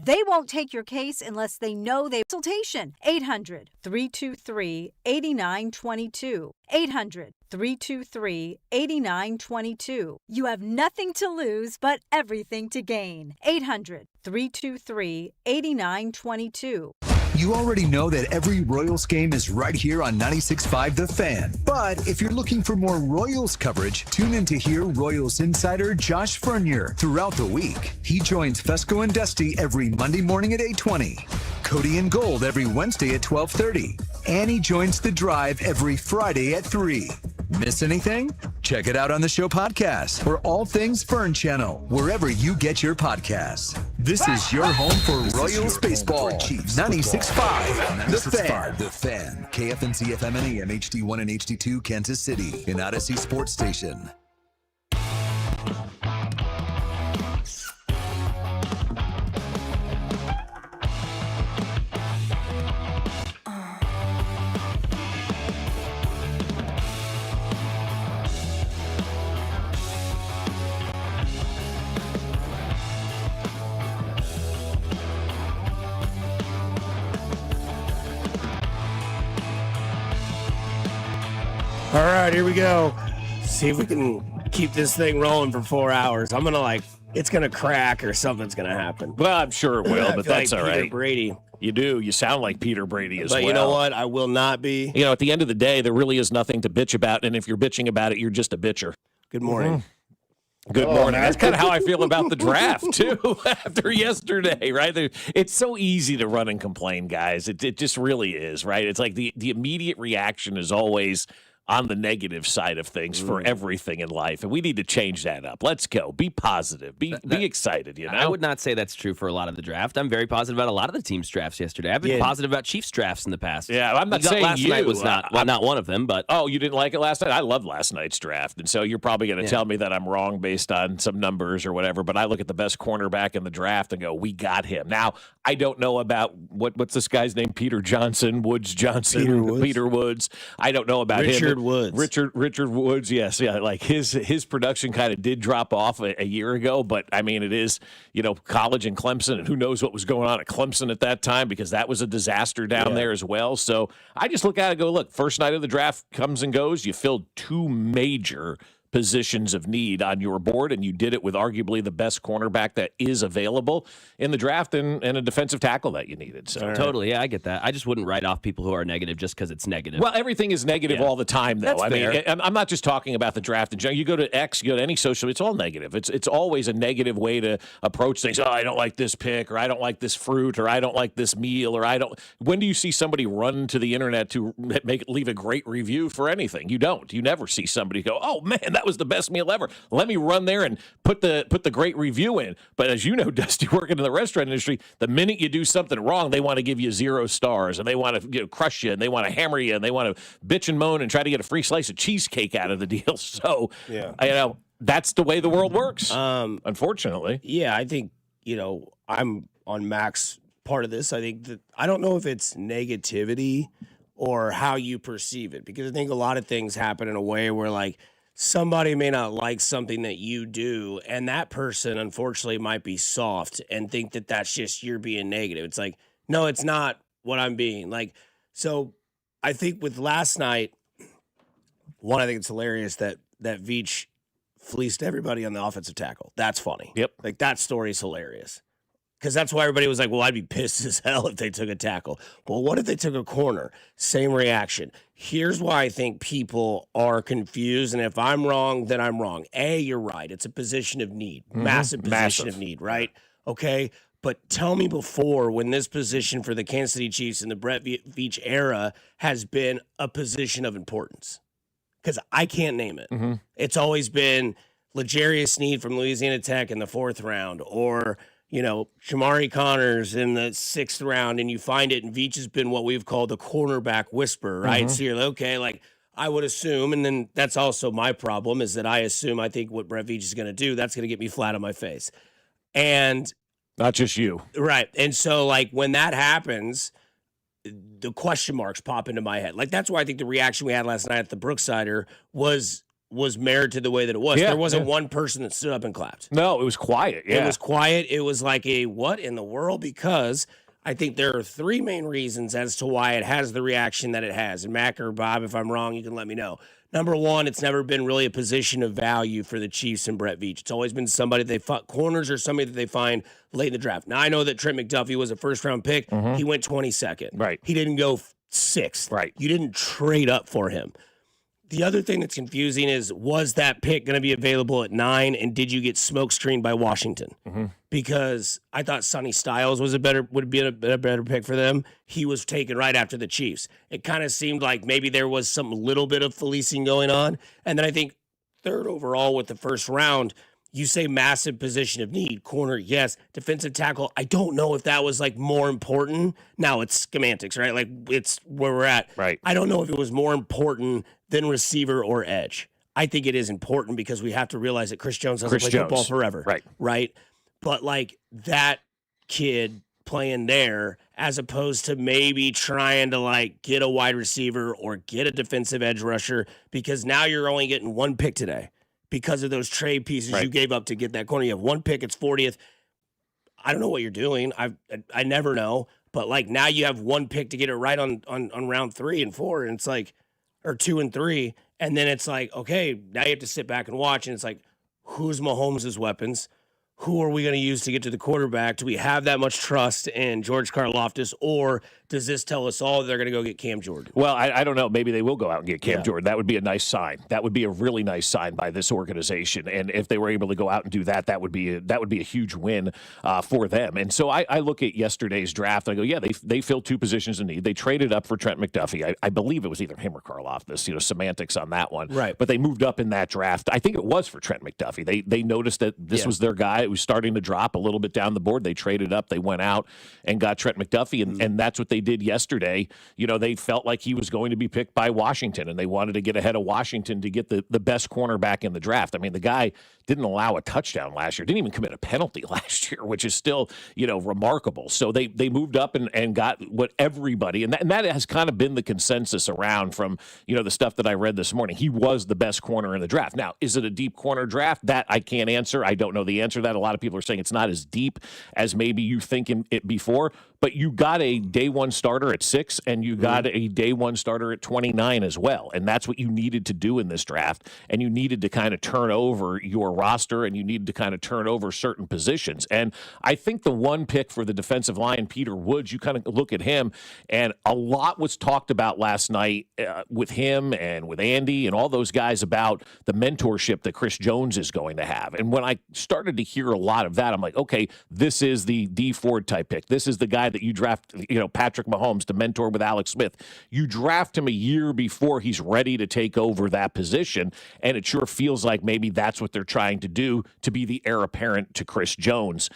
They won't take your case unless they know they consultation. 800-323-8922. 800-323-8922. You have nothing to lose but everything to gain. 800-323-8922. You already know that every Royals game is right here on 96.5 The Fan. But if you're looking for more Royals coverage, tune in to hear Royals insider Josh Fernier throughout the week. He joins Fescoe and Dusty every Monday morning at 8:20. Cody and Gold every Wednesday at 12:30. And he joins The Drive every Friday at 3. Miss anything? Check it out on the show podcast or All Things Fern Channel, wherever you get your podcasts. This is your home for Royals baseball. 96.5 The Fan. KFNC FM and AM HD1 and HD2 Kansas City. An Odyssey Sports Station. All right, here we go. See if we can keep this thing rolling for 4 hours. I'm gonna it's gonna crack or something's gonna happen. Well, I'm sure it will, but that's like all Peter right. Brady. You do. You sound like Peter Brady as well. But you know what? I will not be. You know, at the end of the day, there really is nothing to bitch about, and if you're bitching about it, you're just a bitcher. Good morning. Good morning. That's kind of how I feel about the draft, too, after yesterday, right? It's so easy to run and complain, guys. It just really is, right? It's like the immediate reaction is always on the negative side of things for everything in life, and we need to change that up. Let's go. Be positive. Be excited, you know? I would not say that's true for a lot of the draft. I'm very positive about a lot of the team's drafts yesterday. I've been positive about Chiefs drafts in the past. Yeah, I'm not saying last you. night was not one of them, but... Oh, you didn't like it last night? I loved last night's draft, and so you're probably going to tell me that I'm wrong based on some numbers or whatever, but I look at the best cornerback in the draft and go, we got him. Now, I don't know about what's this guy's name? Peter Woods. I don't know about Richard Woods. Richard Woods, yes. Yeah, like his production kind of did drop off a year ago, but I mean, it is, college and Clemson, and who knows what was going on at Clemson at that time because that was a disaster down there as well. So I just look at it and go, look, first night of the draft comes and goes. You filled two major positions of need on your board, and you did it with arguably the best cornerback that is available in the draft and a defensive tackle that you needed. So Totally, yeah, I get that. I just wouldn't write off people who are negative just because it's negative. Well, everything is negative all the time, though. That's fair. mean, I'm not just talking about the draft in general. You go to X, you go to any social, it's all negative. It's always a negative way to approach things. Oh, I don't like this pick, or I don't like this fruit, or I don't like this meal, or I don't. When do you see somebody run to the internet to leave a great review for anything? You don't. You never see somebody go, oh man, that was the best meal ever. Let me run there and put the great review in. But as you know, Dusty, working in the restaurant industry, the minute you do something wrong, they want to give you 0 stars, and they want to crush you, and they want to hammer you, and they want to bitch and moan and try to get a free slice of cheesecake out of the deal. So, that's the way the world works, unfortunately. Yeah, I think, I'm on Mac's part of this. I think that I don't know if it's negativity or how you perceive it, because I think a lot of things happen in a way where, like, somebody may not like something that you do, and that person, unfortunately, might be soft and think that that's just you're being negative. It's like, no, it's not what I'm being. Like, so I think with last night, I think it's hilarious that Veach fleeced everybody on the offensive tackle. That's funny. Yep. Like, that story is hilarious. Because that's why everybody was like, well, I'd be pissed as hell if they took a tackle. Well, what if they took a corner? Same reaction. Here's why I think people are confused, and if I'm wrong, then I'm wrong. A, you're right. It's a position of need. Massive position of need, right? Okay? But tell me before, when this position for the Kansas City Chiefs in the Brett Veach era has been a position of importance. Because I can't name it. It's always been L'Jarius Sneed from Louisiana Tech in the 4th round, or Shamari Connors in the 6th round, and you find it, and Veach has been what we've called the cornerback whisperer, right? So you're like, okay, like, I would assume, and then that's also my problem, is that I think what Brett Veach is going to do, that's going to get me flat on my face. And not just you. Right. And so, like, when that happens, the question marks pop into my head. Like, that's why I think the reaction we had last night at the Brooksider was was merited the way that it was. There wasn't one person that stood up and clapped. No, it was quiet. Yeah. It was quiet. It was like a what in the world? Because I think there are three main reasons as to why it has the reaction that it has. And Mac or Bob, if I'm wrong, you can let me know. Number one, it's never been really a position of value for the Chiefs and Brett Veach. It's always been somebody they fought corners or somebody that they find late in the draft. Now, I know that Trent McDuffie was a first-round pick. Mm-hmm. He went 22nd. Right. He didn't go 6th. Right. You didn't trade up for him. The other thing that's confusing is, was that pick going to be available at 9, and did you get smokescreened by Washington? Mm-hmm. Because I thought Sonny Styles would be a better pick for them. He was taken right after the Chiefs. It kind of seemed like maybe there was some little bit of policing going on. And then I think third overall with the first round, you say massive position of need. Corner, yes. Defensive tackle, I don't know if that was like more important. Now it's semantics, right? Like it's where we're at. Right. I don't know if it was more important than receiver or edge. I think it is important because we have to realize that Chris Jones doesn't play football forever. Right. Right. But like that kid playing there, as opposed to maybe trying to like get a wide receiver or get a defensive edge rusher, because now you're only getting one pick today because of those trade pieces you gave up to get that corner. You have one pick, it's 40th. I don't know what you're doing. I never know. But like now you have one pick to get it right on round 3 and 4, and it's like, or 2 and 3, and then it's like, okay, now you have to sit back and watch, and it's like, who's Mahomes' weapons? Who are we going to use to get to the quarterback? Do we have that much trust in George Karlaftis, or does this tell us all they're going to go get Cam Jordan? Well, I don't know. Maybe they will go out and get Cam Jordan. That would be a nice sign. That would be a really nice sign by this organization. And if they were able to go out and do that, that would be a huge win for them. And so I look at yesterday's draft and I go, yeah, they filled 2 positions in need. They traded up for Trent McDuffie. I believe it was either him or Karlaftis. Semantics on that one. Right. But they moved up in that draft. I think it was for Trent McDuffie. They noticed that this was their guy. It was starting to drop a little bit down the board. They traded up. They went out and got Trent McDuffie, and that's what they did yesterday. They felt like he was going to be picked by Washington, and they wanted to get ahead of Washington to get the best cornerback in the draft. I mean, the guy didn't allow a touchdown last year, didn't even commit a penalty last year, which is still, remarkable. So they moved up and got what everybody, and that has kind of been the consensus around from, the stuff that I read this morning. He was the best corner in the draft. Now, is it a deep corner draft? That I can't answer. I don't know the answer to that. A lot of people are saying it's not as deep as maybe you think it before, but you got a day 1 starter at 6, and you got a day 1 starter at 29 as well. And that's what you needed to do in this draft. And you needed to kind of turn over your roster, and you needed to kind of turn over certain positions. And I think the one pick for the defensive line, Peter Woods, you kind of look at him, and a lot was talked about last night with him and with Andy and all those guys about the mentorship that Chris Jones is going to have. And when I started to hear a lot of that, I'm like, okay, this is the D Ford type pick. This is the guy that you draft, Patrick Mahomes to mentor with Alex Smith. You draft him a year before he's ready to take over that position, and it sure feels like maybe that's what they're trying to do, to be the heir apparent to Chris Jones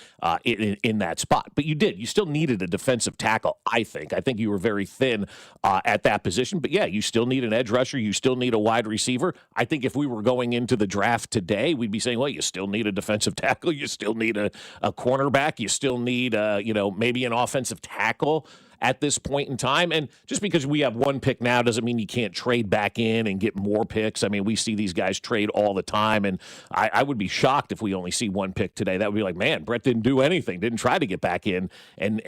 in that spot. But you still needed a defensive tackle, I think. I think you were very thin at that position. But yeah, you still need an edge rusher. You still need a wide receiver. I think if we were going into the draft today, we'd be saying, well, you still need a defensive tackle. You still need a cornerback. You still need, maybe an offensive tackle at this point in time. And just because we have one pick now doesn't mean you can't trade back in and get more picks. I mean, we see these guys trade all the time, and I would be shocked if we only see one pick today. That would be like, man, Brett didn't do anything, didn't try to get back in and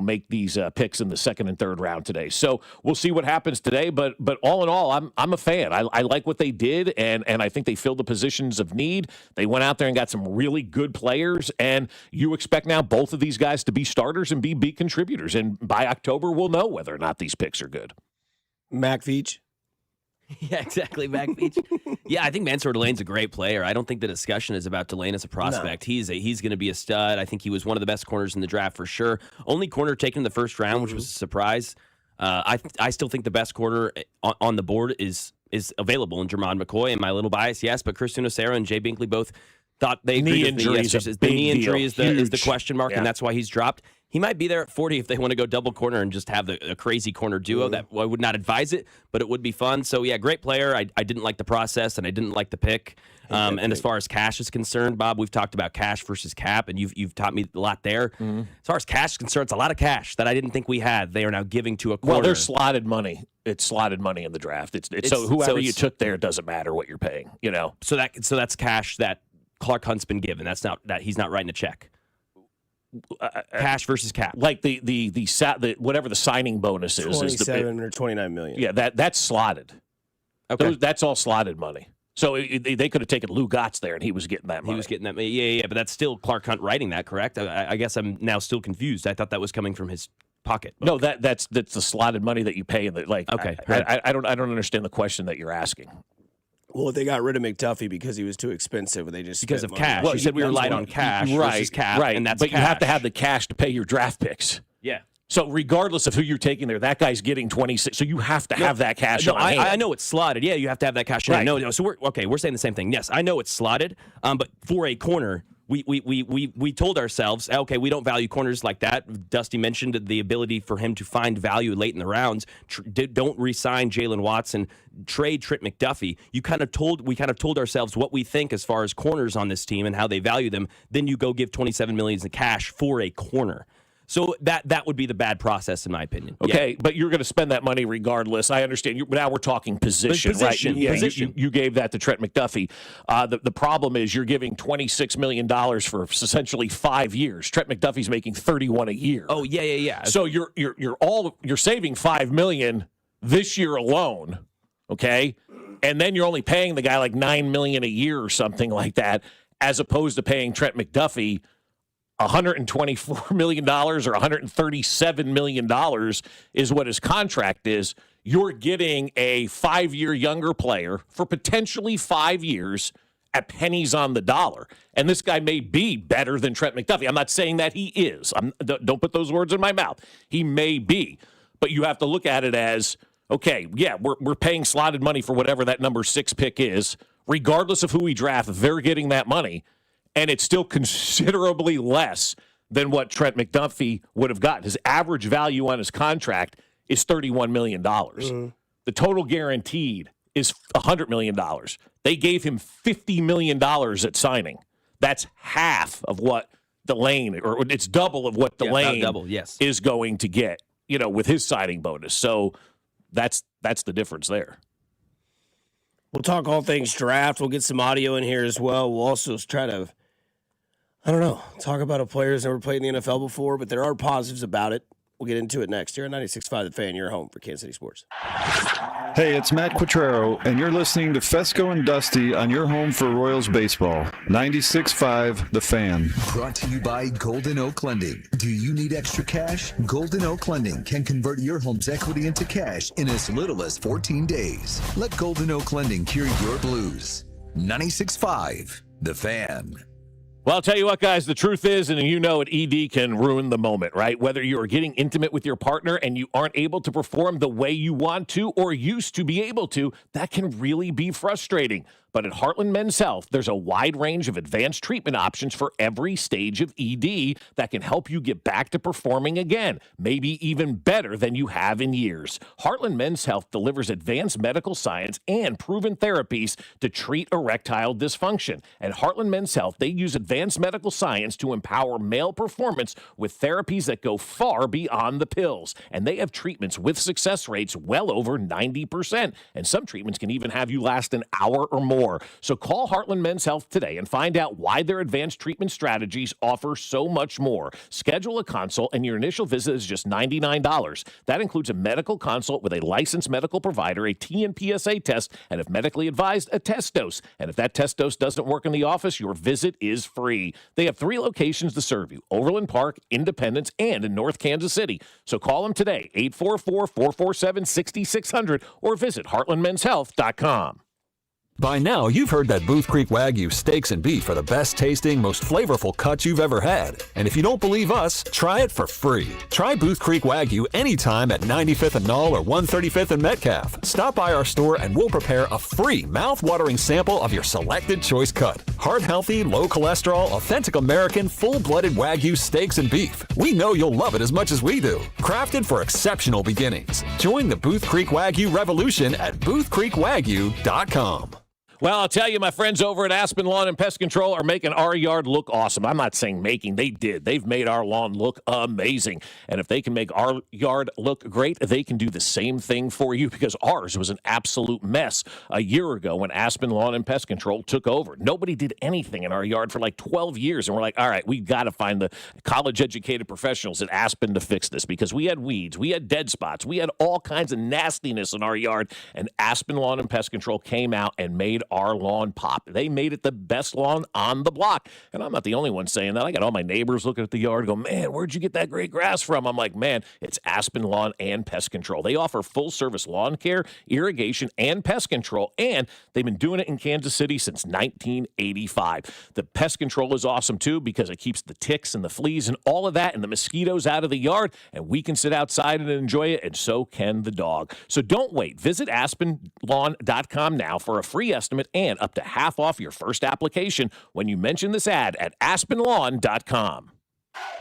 make these picks in the 2nd and 3rd round today. So we'll see what happens today, but all in all, I'm a fan. I like what they did, and I think they filled the positions of need. They went out there and got some really good players, and you expect now both of these guys to be starters and be big contributors, and by October, we'll know whether or not these picks are good. Mac Veach. Yeah, exactly, Mac Veach. Yeah, I think Mansoor Delane's a great player. I don't think the discussion is about Delane as a prospect. No. He's going to be a stud. I think he was one of the best corners in the draft for sure. Only corner taken in the 1st round, which was a surprise. I still think the best corner on the board is available in Jermon McCoy. And my little bias, yes, but Chris Unacera and Jay Binkley both thought they agreed with me yesterday. The knee injury is the question mark, and that's why he's dropped. He might be there at 40 if they want to go double corner and just have a crazy corner duo. That I would not advise it, but it would be fun. So, yeah, great player. I didn't like the process, and I didn't like the pick. And as far as cash is concerned, Bob, we've talked about cash versus cap, and you've taught me a lot there. As far as cash is concerned, it's a lot of cash that I didn't think we had. They are now giving to a corner. Well, there's slotted money. It's slotted money in the draft. So whoever you took there, it doesn't matter what you're paying. So that's cash that Clark Hunt's been given. That's not that he's not writing a check. Cash versus cap, like the whatever the signing bonus is 27 or 29 million. Yeah, that's slotted. Okay, that's all slotted money. So they could have taken Lou Gotts there, and he was getting that money. He was getting that money. Yeah, but that's still Clark Hunt writing that, correct? I guess I'm now still confused. I thought that was coming from his pocket. No, that's the slotted money that you pay. Okay, I don't understand the question that you're asking. Well, they got rid of McDuffie because he was too expensive, and they just because of money. cash. Well, you said we were light on cash versus cap, right? And that's but cash. you have to have the cash to pay your draft picks. Yeah. So regardless of who you're taking there, that guy's getting 26. So you have to have that cash. No, on hand. I know it's slotted. Yeah, you have to have that cash. Right. No. So we're saying the same thing. Yes, I know it's slotted. But for a corner, we told ourselves, okay, we don't value corners like that. Dusty mentioned the ability for him to find value late in the rounds. Don't re-sign Jalen Watson. Trade Trent McDuffie. We kind of told ourselves what we think as far as corners on this team and how they value them. Then you go give $27 million in cash for a corner. So that would be the bad process, in my opinion. Okay, yeah. but you're going to spend that money regardless. I understand. Now we're talking position, right? Position. You gave that to Trent McDuffie. The problem is you're giving $26 million for essentially 5 years. Trent McDuffie's making $31 a year. Oh yeah. So you're saving $5 million this year alone, okay? And then you're only paying the guy like $9 million a year or something like that, as opposed to paying Trent McDuffie $124 million or $137 million is what his contract is. You're getting a 5-year younger player for potentially 5 years at pennies on the dollar. And this guy may be better than Trent McDuffie. I'm not saying that he is. Don't put those words in my mouth. He may be. But you have to look at it as, okay, yeah, we're paying slotted money for whatever that number 6 pick is. Regardless of who we draft, they're getting that money. And it's still considerably less than what Trent McDuffie would have gotten. His average value on his contract is $31 million. The total guaranteed is $100 million. They gave him $50 million at signing. That's half of what Delane, or it's double of what Delane is going to get, with his signing bonus. So that's the difference there. We'll talk all things draft. We'll get some audio in here as well. We'll also try to, talk about a player who's never played in the NFL before, but there are positives about it. We'll get into it next here on 96.5 The Fan, your home for Kansas City Sports. Hey, it's Matt Quattrero, and you're listening to Fescoe and Dusty on your home for Royals baseball. 96.5 The Fan. Brought to you by Golden Oak Lending. Do you need extra cash? Golden Oak Lending can convert your home's equity into cash in as little as 14 days. Let Golden Oak Lending cure your blues. 96.5 The Fan. Well, I'll tell you what, guys, the truth is, and ED can ruin the moment, right? Whether you are getting intimate with your partner and you aren't able to perform the way you want to or used to be able to, that can really be frustrating. But at Heartland Men's Health, there's a wide range of advanced treatment options for every stage of ED that can help you get back to performing again, maybe even better than you have in years. Heartland Men's Health delivers advanced medical science and proven therapies to treat erectile dysfunction. At Heartland Men's Health, they use advanced medical science to empower male performance with therapies that go far beyond the pills. And they have treatments with success rates well over 90%. And some treatments can even have you last an hour or more. So call Heartland Men's Health today and find out why their advanced treatment strategies offer so much more. Schedule a consult, and your initial visit is just $99. That includes a medical consult with a licensed medical provider, a TNPSA test, and if medically advised, a test dose. And if that test dose doesn't work in the office, your visit is free. They have 3 locations to serve you: Overland Park, Independence, and in North Kansas City. So call them today, 844-447-6600, or visit heartlandmenshealth.com. By now, you've heard that Booth Creek Wagyu steaks and beef are the best tasting, most flavorful cuts you've ever had. And if you don't believe us, try it for free. Try Booth Creek Wagyu anytime at 95th and Knoll or 135th and Metcalf. Stop by our store and we'll prepare a free mouth-watering sample of your selected choice cut. Heart-healthy, low-cholesterol, authentic American, full-blooded Wagyu steaks and beef. We know you'll love it as much as we do. Crafted for exceptional beginnings. Join the Booth Creek Wagyu revolution at boothcreekwagyu.com. Well, I'll tell you, my friends over at Aspen Lawn and Pest Control are making our yard look awesome. I'm not saying making, they did. They've made our lawn look amazing. And if they can make our yard look great, they can do the same thing for you, because ours was an absolute mess a year ago when Aspen Lawn and Pest Control took over. Nobody did anything in our yard for like 12 years. And we're like, all right, we've got to find the college-educated professionals at Aspen to fix this, because we had weeds, we had dead spots, we had all kinds of nastiness in our yard. And Aspen Lawn and Pest Control came out and made our lawn pop. They made it the best lawn on the block. And I'm not the only one saying that. I got all my neighbors looking at the yard go, man, where'd you get that great grass from? I'm like, man, it's Aspen Lawn and Pest Control. They offer full-service lawn care, irrigation, and pest control, and they've been doing it in Kansas City since 1985. The pest control is awesome, too, because it keeps the ticks and the fleas and all of that and the mosquitoes out of the yard, and we can sit outside and enjoy it, and so can the dog. So don't wait. Visit aspenlawn.com now for a free estimate and up to half off your first application when you mention this ad at aspenlawn.com.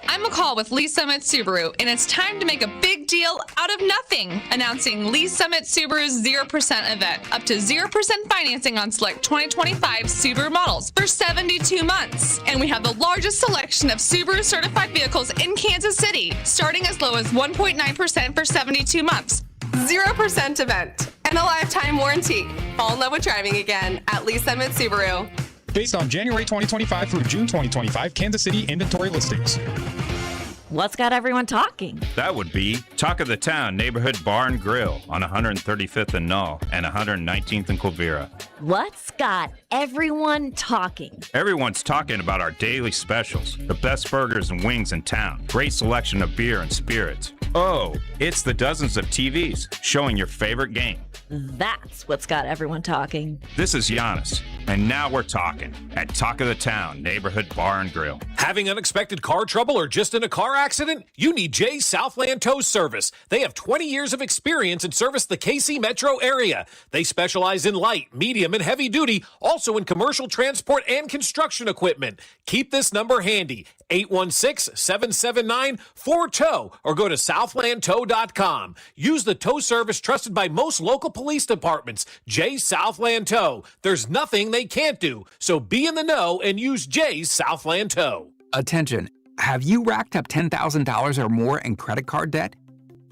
I'm McCall with Lee Summit Subaru, and it's time to make a big deal out of nothing. Announcing Lee Summit Subaru's 0% event. Up to 0% financing on select 2025 Subaru models for 72 months. And we have the largest selection of Subaru certified vehicles in Kansas City, starting as low as 1.9% for 72 months. 0% event and a lifetime warranty. Fall in love with driving again at Lee Summit Subaru. Based on January 2025 through June 2025 Kansas City inventory listings. What's got everyone talking? That would be Talk of the Town Neighborhood Bar and Grill on 135th and Null and 119th and Quivira. What's got everyone talking? Everyone's talking about our daily specials, the best burgers and wings in town, great selection of beer and spirits. Oh, it's the dozens of TVs showing your favorite game. That's what's got everyone talking. This is Giannis, and now we're talking at Talk of the Town Neighborhood Bar and Grill. Having unexpected car trouble or just in a car accident? You need Jay's Southland Tow Service. They have 20 years of experience and service the KC metro area. They specialize in light, medium, and heavy duty, also in commercial transport and construction equipment. Keep this number handy, 816-779-4TOW, or go to southlandtow.com. Use the tow service trusted by most local police departments, Jay's Southland Tow. There's nothing they can't do, so be in the know and use Jay's Southland Tow. Attention, have you racked up $10,000 or more in credit card debt?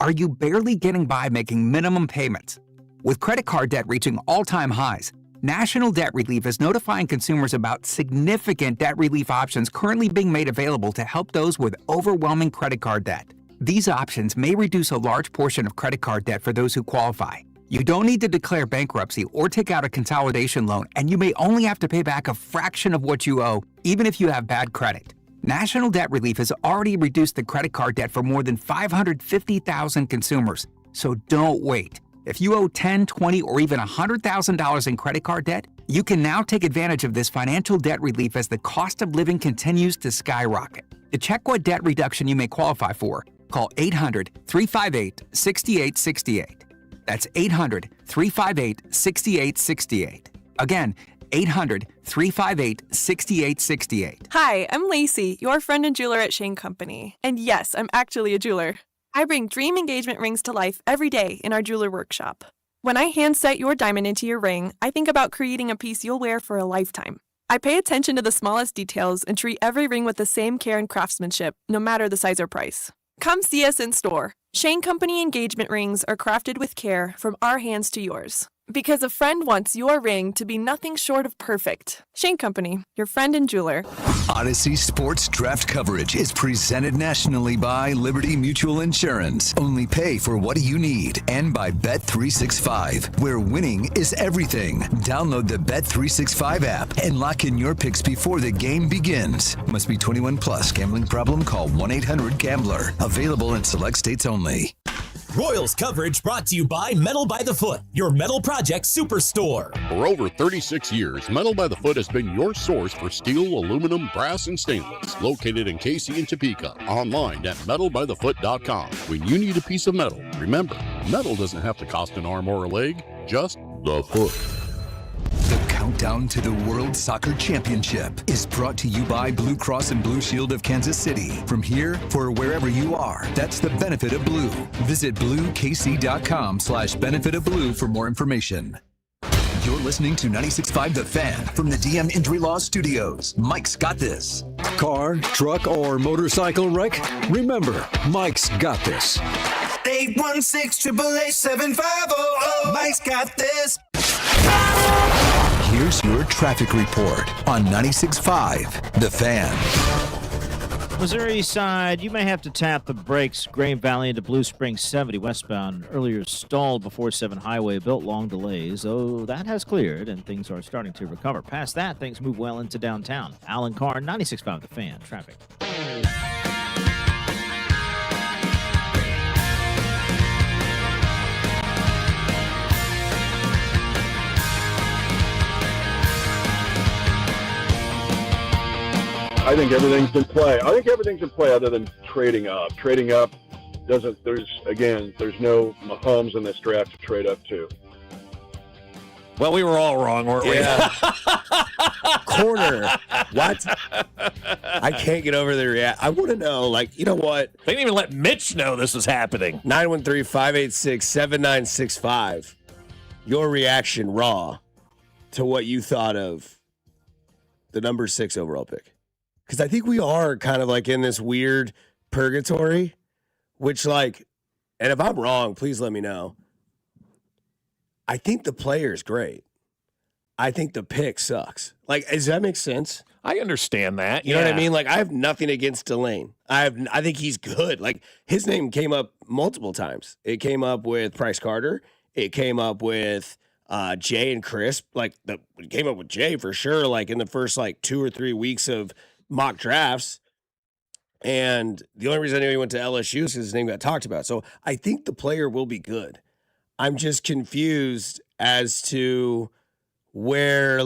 Are you barely getting by making minimum payments? With credit card debt reaching all-time highs, National Debt Relief is notifying consumers about significant debt relief options currently being made available to help those with overwhelming credit card debt. These options may reduce a large portion of credit card debt for those who qualify. You don't need to declare bankruptcy or take out a consolidation loan, and you may only have to pay back a fraction of what you owe, even if you have bad credit. National Debt Relief has already reduced the credit card debt for more than 550,000 consumers, so don't wait. If you owe $10,000, $20,000, or even $100,000 in credit card debt, you can now take advantage of this financial debt relief as the cost of living continues to skyrocket. To check what debt reduction you may qualify for, call 800-358-6868. That's 800-358-6868. Again, 800-358-6868. Hi, I'm Lacey, your friend and jeweler at Shane Company. And yes, I'm actually a jeweler. I bring dream engagement rings to life every day in our jeweler workshop. When I hand set your diamond into your ring, I think about creating a piece you'll wear for a lifetime. I pay attention to the smallest details and treat every ring with the same care and craftsmanship, no matter the size or price. Come see us in store. Shane Company engagement rings are crafted with care from our hands to yours. Because a friend wants your ring to be nothing short of perfect. Shane Company, your friend and jeweler. Odyssey Sports Draft coverage is presented nationally by Liberty Mutual Insurance. Only pay for what you need. And by Bet365, where winning is everything. Download the Bet365 app and lock in your picks before the game begins. Must be 21 plus. Gambling problem? Call 1-800-GAMBLER. Available in select states only. Royals coverage brought to you by Metal by the Foot, your metal project superstore. For over 36 years, Metal by the Foot has been your source for steel, aluminum, brass, and stainless. Located in KC and Topeka. Online at metalbythefoot.com. When you need a piece of metal, remember, metal doesn't have to cost an arm or a leg, just the foot. The countdown to the World Soccer Championship is brought to you by Blue Cross and Blue Shield of Kansas City. From here for wherever you are, that's the benefit of blue. Visit bluekc.com/benefit of blue for more information. You're listening to 96.5 The Fan from the DM Injury Law Studios. Mike's got this. Car, truck, or motorcycle wreck? Remember, Mike's got this. 816-888-7500. Mike's got this. Here's your traffic report on 96.5 The Fan. Missouri side, you may have to tap the brakes. Green Valley into Blue Springs 70 westbound. Earlier stalled before 7 highway, built long delays. Oh, that has cleared, and things are starting to recover. Past that, things move well into downtown. Alan Carr, 96.5 The Fan. Traffic. I think everything's in play. Other than trading up. Trading up there's no Mahomes in this draft to trade up to. Well, we were all wrong, weren't we? Yeah. Corner. What? I can't get over the reaction. I want to know, you know what? They didn't even let Mitch know this was happening. 913-586-7965. Your reaction, raw, to what you thought of the number 6 overall pick. Because I think we are kind of in this weird purgatory, which and if I'm wrong, please let me know. I think the player is great. I think the pick sucks. Does that make sense? I understand that. You know what I mean? I have nothing against Delane. I think he's good. His name came up multiple times. It came up with Price Carter. It came up with Jay and Chris. It came up with Jay for sure. In the first 2 or 3 weeks of mock drafts, and the only reason I knew he went to LSU is because his name got talked about. So I think the player will be good. I'm just confused as to where,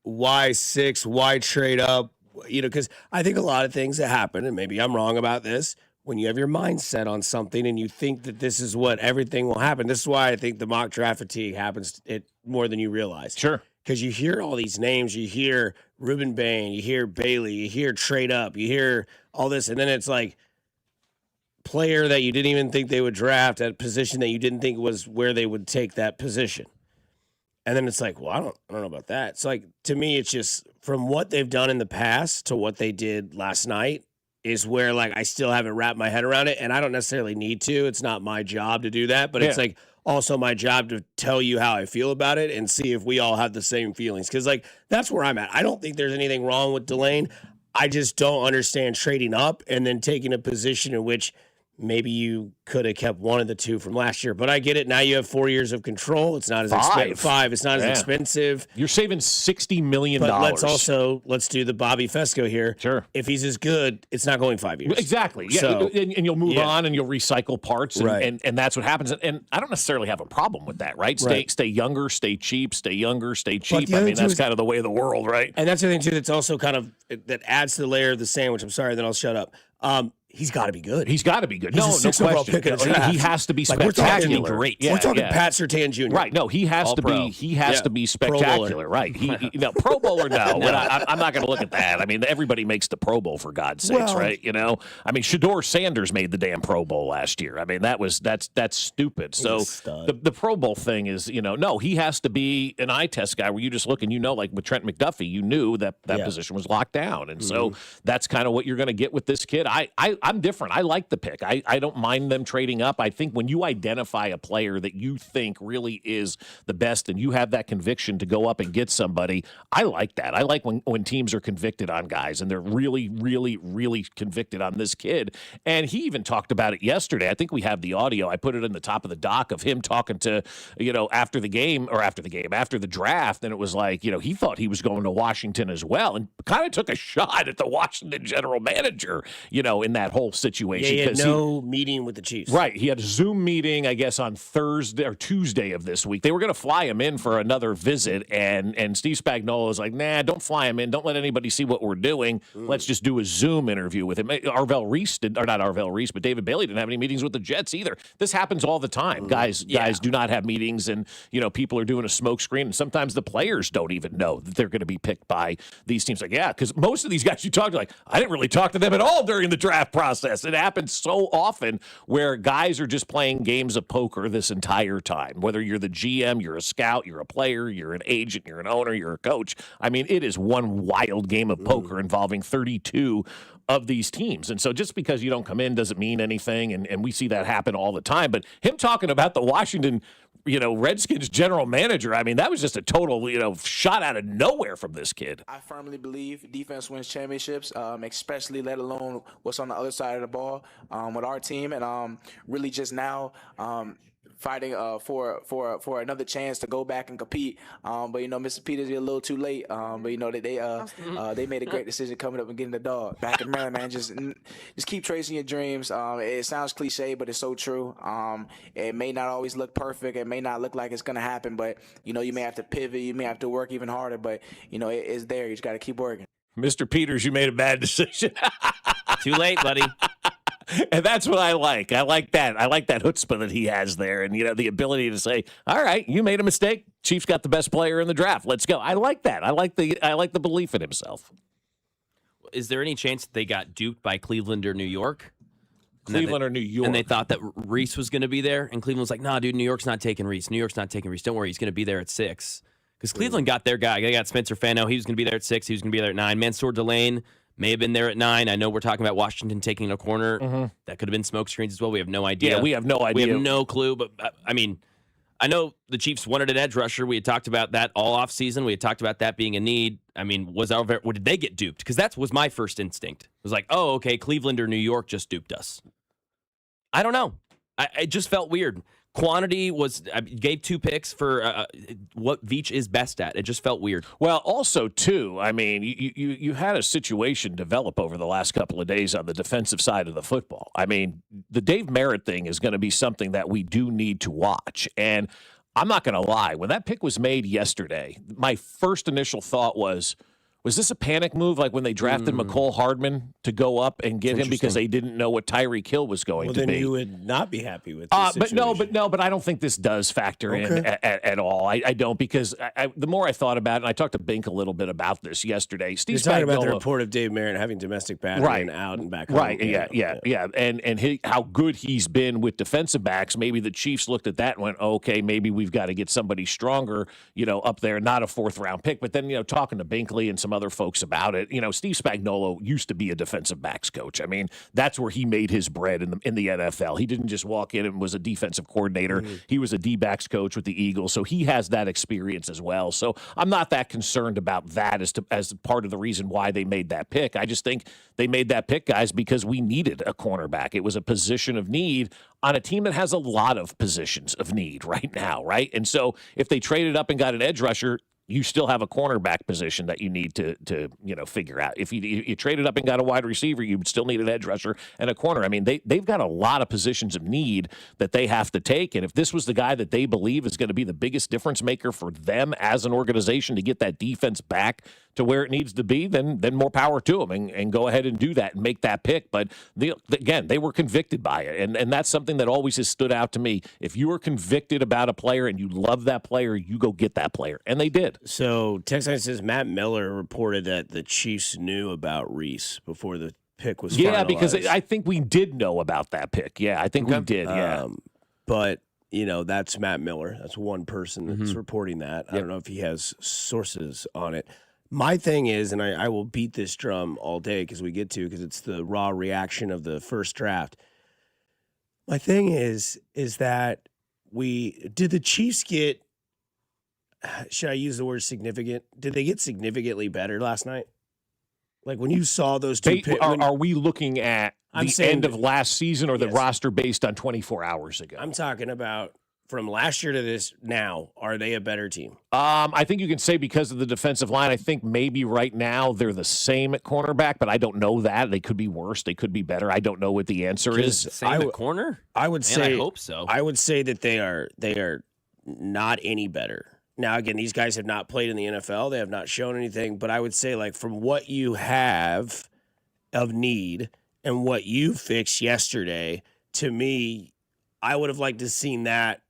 why 6, why trade up, because I think a lot of things that happen, and maybe I'm wrong about this, when you have your mindset on something and you think that this is what everything will happen. This is why I think the mock draft fatigue happens more than you realize. Sure. Because you hear all these names, you hear Ruben Bain, you hear Bailey, you hear trade up, you hear all this, and then it's player that you didn't even think they would draft at a position that you didn't think was where they would take that position. And then it's well, I don't know about that. It's to me, it's just from what they've done in the past to what they did last night is where I still haven't wrapped my head around it, and I don't necessarily need to. It's not my job to do that, but it's also my job to tell you how I feel about it and see if we all have the same feelings. Because, that's where I'm at. I don't think there's anything wrong with Delane. I just don't understand trading up and then taking a position in which maybe you could have kept one of the two from last year. But I get it. Now you have 4 years of control. It's not as expensive. 5. It's not as expensive. You're saving $60 million. But let's do the Bobby Fescoe here. Sure. If he's as good, it's not going 5 years. Exactly. Yeah. So, and you'll move on and you'll recycle parts. And, right. and that's what happens. And I don't necessarily have a problem with that, right? Stay younger, stay cheap, stay younger, stay cheap. I mean, that's kind of the way of the world, right? And that's the thing, too, that's also kind of that adds to the layer of the sandwich. I'm sorry, then I'll shut up. He's got to be good. He's got to be good. He's no question. Pick he has to be spectacular. Great. We're talking Pat Surtain Jr. Right. No, he has to be. He has to be spectacular. Right. Pro Bowler. No, but I'm not going to look at that. I mean, everybody makes the Pro Bowl for God's sakes, right? I mean, Shedeur Sanders made the damn Pro Bowl last year. I mean, that's stupid. So the Pro Bowl thing is, no, he has to be an eye test guy where you just look and with Trent McDuffie, you knew that position was locked down, and so that's kind of what you're going to get with this kid. I'm different. I like the pick. I don't mind them trading up. I think when you identify a player that you think really is the best and you have that conviction to go up and get somebody, I like that. I like when teams are convicted on guys and they're really, really, really convicted on this kid. And he even talked about it yesterday. I think we have the audio. I put it in the top of the doc of him talking to, after the draft. And it was he thought he was going to Washington as well and kind of took a shot at the Washington general manager, in that whole situation. Yeah, he had no meeting with the Chiefs. Right. He had a Zoom meeting, I guess, on Thursday or Tuesday of this week. They were going to fly him in for another visit, and Steve Spagnuolo was like, nah, don't fly him in. Don't let anybody see what we're doing. Let's just do a Zoom interview with him. Not Arvell Reese, but David Bailey didn't have any meetings with the Jets either. This happens all the time. Guys do not have meetings, and, people are doing a smoke screen, and sometimes the players don't even know that they're going to be picked by these teams. Like, yeah, because most of these guys you talk to, like, I didn't really talk to them at all during the draft process. It happens so often where guys are just playing games of poker this entire time. Whether you're the GM, you're a scout, you're a player, you're an agent, you're an owner, you're a coach. I mean, it is one wild game of poker involving 32 of these teams. And so just because you don't come in doesn't mean anything, and we see that happen all the time. But him talking about the Washington Redskins general manager, I mean, that was just a total, shot out of nowhere from this kid. I firmly believe defense wins championships, especially let alone what's on the other side of the ball with our team. And really just now fighting for another chance to go back and compete. But, Mr. Peters, you're a little too late. But, they made a great decision coming up and getting the dog. Back in Maryland, man, just keep tracing your dreams. It sounds cliche, but it's so true. It may not always look perfect. It may not look like it's going to happen, but, you may have to pivot. You may have to work even harder, but, it's there. You just got to keep working. Mr. Peters, you made a bad decision. Too late, buddy. And that's what I like. I like that. I like that chutzpah that he has there, and the ability to say, "All right, you made a mistake. Chiefs got the best player in the draft. Let's go." I like that. I like the belief in himself. Is there any chance that they got duped by Cleveland or New York? Cleveland or New York, and they thought that Reese was going to be there, and Cleveland was like, "Nah, dude, New York's not taking Reese. New York's not taking Reese. Don't worry, he's going to be there at 6." Because Cleveland got their guy. They got Spencer Fano. He was going to be there at 6. He was going to be there at 9. Mansoor Delane may have been there at 9. I know we're talking about Washington taking a corner. That could have been smoke screens as well. We have no idea. Yeah, we have no idea. We have no clue. But, I mean, I know the Chiefs wanted an edge rusher. We had talked about that all offseason. We had talked about that being a need. I mean, did they get duped? Because that was my first instinct. It was like, oh, okay, Cleveland or New York just duped us. I don't know. It just felt weird. Quantity I gave 2 picks for what Veach is best at. It just felt weird. Well, also, too, I mean, you had a situation develop over the last couple of days on the defensive side of the football. I mean, the Dave Merritt thing is going to be something that we do need to watch. And I'm not going to lie. When that pick was made yesterday, my first initial thought was this a panic move, like when they drafted McCole Hardman to go up and get him because they didn't know what Tyreek Hill was going to be? Well, then you would not be happy with this situation. But I don't think this does factor in at all. I don't, because the more I thought about it, and I talked to Bink a little bit about this yesterday. Steve You're talking about the report of Dave Merritt having domestic battery and out and back home. Right, yeah. And how good he's been with defensive backs. Maybe the Chiefs looked at that and went, okay, maybe we've got to get somebody stronger, up there, not a 4th-round pick. But then, talking to Binkley and some other folks about it, Steve Spagnuolo used to be a defensive backs coach. I mean, that's where he made his bread in the NFL. He didn't just walk in and was a defensive coordinator. He was a D-backs coach with the Eagles, so he has that experience as well. So I'm not that concerned about that as part of the reason why they made that pick. I just think they made that pick, guys, because we needed a cornerback. It was a position of need on a team that has a lot of positions of need right now, right? And so if they traded up and got an edge rusher, you still have a cornerback position that you need to figure out. If you traded up and got a wide receiver, you would still need an edge rusher and a corner. I mean, they've got a lot of positions of need that they have to take. And if this was the guy that they believe is going to be the biggest difference maker for them as an organization to get that defense back to where it needs to be, then more power to them and go ahead and do that and make that pick. But again, they were convicted by it. And that's something that always has stood out to me. If you are convicted about a player and you love that player, you go get that player. And they did. So Texas says Matt Miller reported that the Chiefs knew about Reese before the pick was finalized. Yeah, because I think we did know about that pick. Yeah, I think we did, yeah. But, that's Matt Miller. That's one person that's reporting that. I don't know if he has sources on it. My thing is, and I will beat this drum all day because it's the raw reaction of the first draft. My thing is that did the Chiefs get, should I use the word significant? Did they get significantly better last night? Like when you saw those two picks. Are we looking at the end of last season or the roster based on 24 hours ago? I'm talking about from last year to this now, are they a better team? I think you can say because of the defensive line. I think maybe right now they're the same at cornerback, but I don't know that. They could be worse. They could be better. I don't know what the answer is. Same at corner? I would say. I hope so. I would say that they are not any better. Now, again, these guys have not played in the NFL. They have not shown anything. But I would say, like, from what you have of need and what you fixed yesterday, to me, I would have liked to have seen that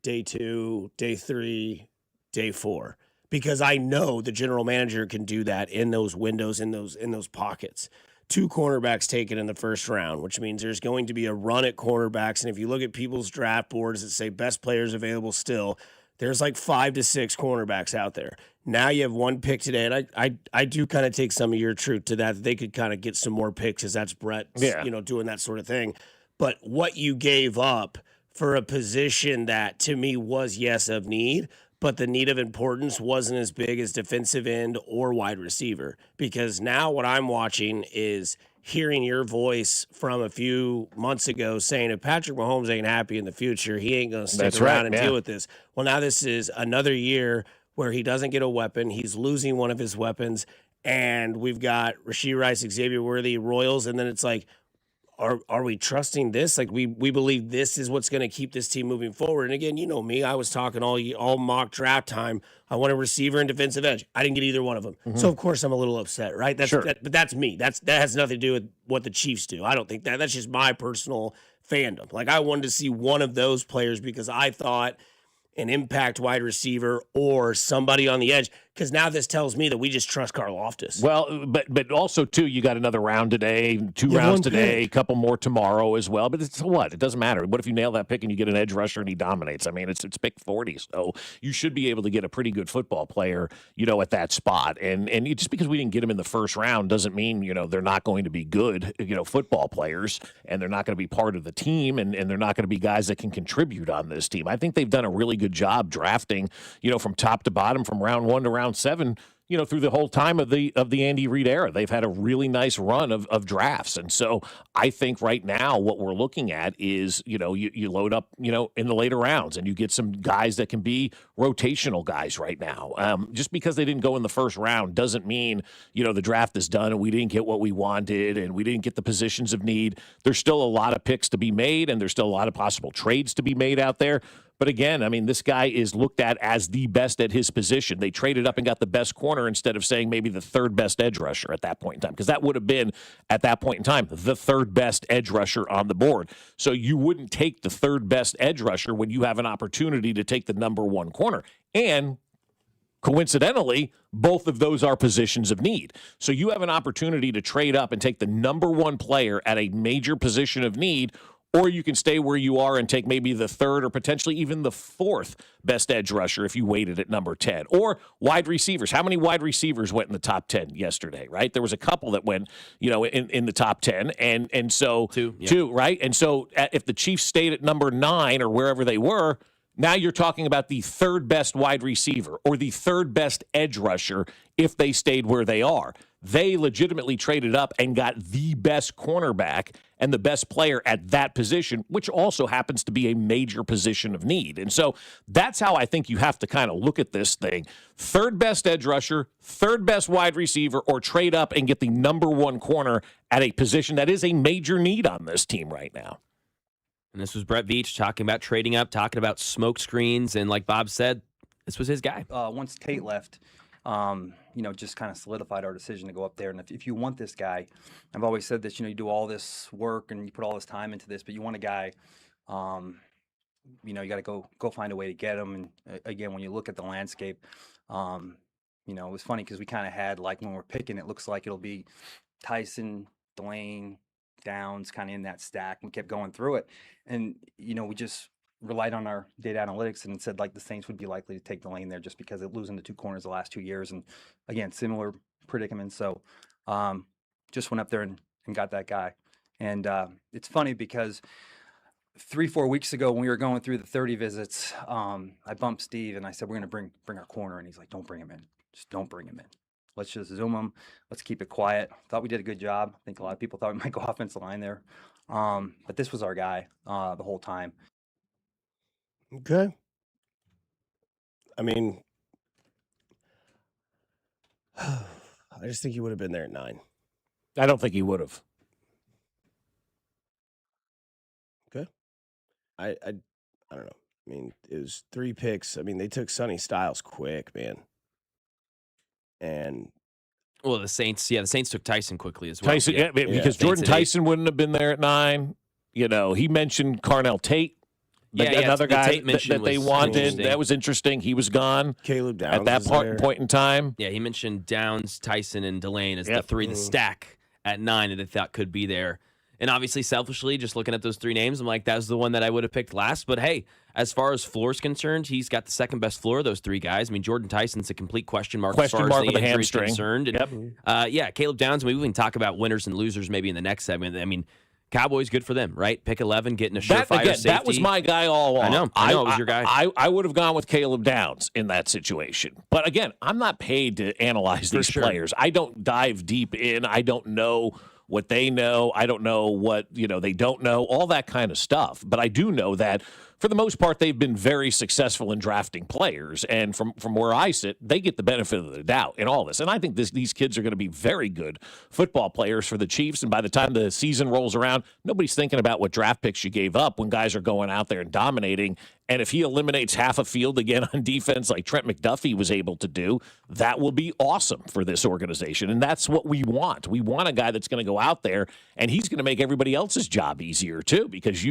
day 2, day 3, day 4, because I know the general manager can do that in those windows, in those pockets. 2 cornerbacks taken in the first round, which means there's going to be a run at cornerbacks. And if you look at people's draft boards that say best players available still, there's like 5 to 6 cornerbacks out there. Now you have 1 pick today, and I do kind of take some of your truth to that they could kind of get some more picks, because that's Brett, doing that sort of thing. But what you gave up for a position that, to me, was, yes, of need, but the need of importance wasn't as big as defensive end or wide receiver. Because now what I'm watching is hearing your voice from a few months ago saying if Patrick Mahomes ain't happy in the future, he ain't going to stick around and deal with this. Well, now this is another year where he doesn't get a weapon. He's losing one of his weapons. And we've got Rashee Rice, Xavier Worthy, Royals, and then it's like, Are we trusting this? Like, we believe this is what's going to keep this team moving forward. And again, you know me, I was talking all mock draft time. I want a receiver and defensive edge. I didn't get either one of them. Mm-hmm. So of course I'm a little upset, right? But that's me. That has nothing to do with what the Chiefs do. I don't think that's just my personal fandom. Like, I wanted to see one of those players because I thought an impact wide receiver or somebody on the edge, because now this tells me that we just trust Karlaftis. Well, but also, too, you got another round today, 2 rounds today, a couple more tomorrow as well. But it's what? It doesn't matter. What if you nail that pick and you get an edge rusher and he dominates? I mean, it's pick 40. So you should be able to get a pretty good football player, at that spot. And just because we didn't get him in the first round doesn't mean, they're not going to be good, football players, and they're not going to be part of the team, and they're not going to be guys that can contribute on this team. I think they've done a really good job drafting, from top to bottom, from round 1 to round 7, through the whole time of the Andy Reid era. They've had a really nice run of drafts. And so I think right now what we're looking at is, you load up, in the later rounds, and you get some guys that can be rotational guys right now. Just because they didn't go in the first round doesn't mean, the draft is done and we didn't get what we wanted and we didn't get the positions of need. There's still a lot of picks to be made, and there's still a lot of possible trades to be made out there. But again, I mean, this guy is looked at as the best at his position. They traded up and got the best corner instead of saying maybe the 3rd best edge rusher at that point in time, because that would have been, at that point in time, the 3rd best edge rusher on the board. So you wouldn't take the 3rd best edge rusher when you have an opportunity to take the number 1 corner. And coincidentally, both of those are positions of need. So you have an opportunity to trade up and take the number 1 player at a major position of need, or you can stay where you are and take maybe the 3rd or potentially even the 4th best edge rusher if you waited at number 10. Or wide receivers. How many wide receivers went in the top 10 yesterday, right? There was a couple that went, in the top 10. And so, two, right? And so if the Chiefs stayed at number 9 or wherever they were, now you're talking about the 3rd best wide receiver or the 3rd best edge rusher if they stayed where they are. They legitimately traded up and got the best cornerback and the best player at that position, which also happens to be a major position of need. And so that's how I think you have to kind of look at this thing. 3rd best edge rusher, 3rd best wide receiver, or trade up and get the number 1 corner at a position that is a major need on this team right now. And this was Brett Veach talking about trading up, talking about smoke screens, and like Bob said, this was his guy. Once Tate left, just kind of solidified our decision to go up there. And if you want this guy, I've always said this, you do all this work and you put all this time into this, but you want a guy, you got to go find a way to get him. And again, when you look at the landscape, it was funny because we kind of had, like, when we're picking, it looks like it'll be Tyson, Delane, Downs kind of in that stack. We kept going through it. And, we just relied on our data analytics and said, like, the Saints would be likely to take the lane there just because of losing the 2 corners the last 2 years. And again, similar predicament. So just went up there and got that guy. And it's funny because 3-4 weeks ago when we were going through the 30 visits, I bumped Steve and I said, we're going to bring our corner. And he's like, don't bring him in. Just don't bring him in. Let's just zoom him. Let's keep it quiet. Thought we did a good job. I think a lot of people thought we might go offensive line there. But this was our guy the whole time. Okay. I mean, I just think he would have been there at 9. I don't think he would have. Okay. I don't know. I mean, it was 3 picks. I mean, they took Sonny Styles quick, man. And Well, the Saints took Tyson quickly as well. Tyson, because Jordan Tyson wouldn't have been there at 9. You know, he mentioned Carnell Tate. Another guy that they wanted. That was interesting. He was gone. Caleb Downs at that point in time. Yeah, he mentioned Downs, Tyson, and Delane as the 3, the stack at 9 that they thought could be there. And obviously, selfishly, just looking at those 3 names, I'm like, that was the one that I would have picked last. But hey, as far as floor is concerned, he's got the second best floor of those 3 guys. I mean, Jordan Tyson's a complete question mark as far as the injury is concerned. And, Caleb Downs, maybe we can talk about winners and losers maybe in the next segment. I mean, Cowboys, good for them, right? Pick 11, getting a surefire safety. That was my guy all along. I know it was your guy. I would have gone with Caleb Downs in that situation. But again, I'm not paid to analyze these players. I don't dive deep in. I don't know what they know. I don't know what, they don't know, all that kind of stuff. But I do know that for the most part, they've been very successful in drafting players. And from where I sit, they get the benefit of the doubt in all this. And I think these kids are going to be very good football players for the Chiefs. And by the time the season rolls around, nobody's thinking about what draft picks you gave up when guys are going out there and dominating. And if he eliminates half a field again on defense like Trent McDuffie was able to do, that will be awesome for this organization. And that's what we want. We want a guy that's going to go out there, and he's going to make everybody else's job easier too, because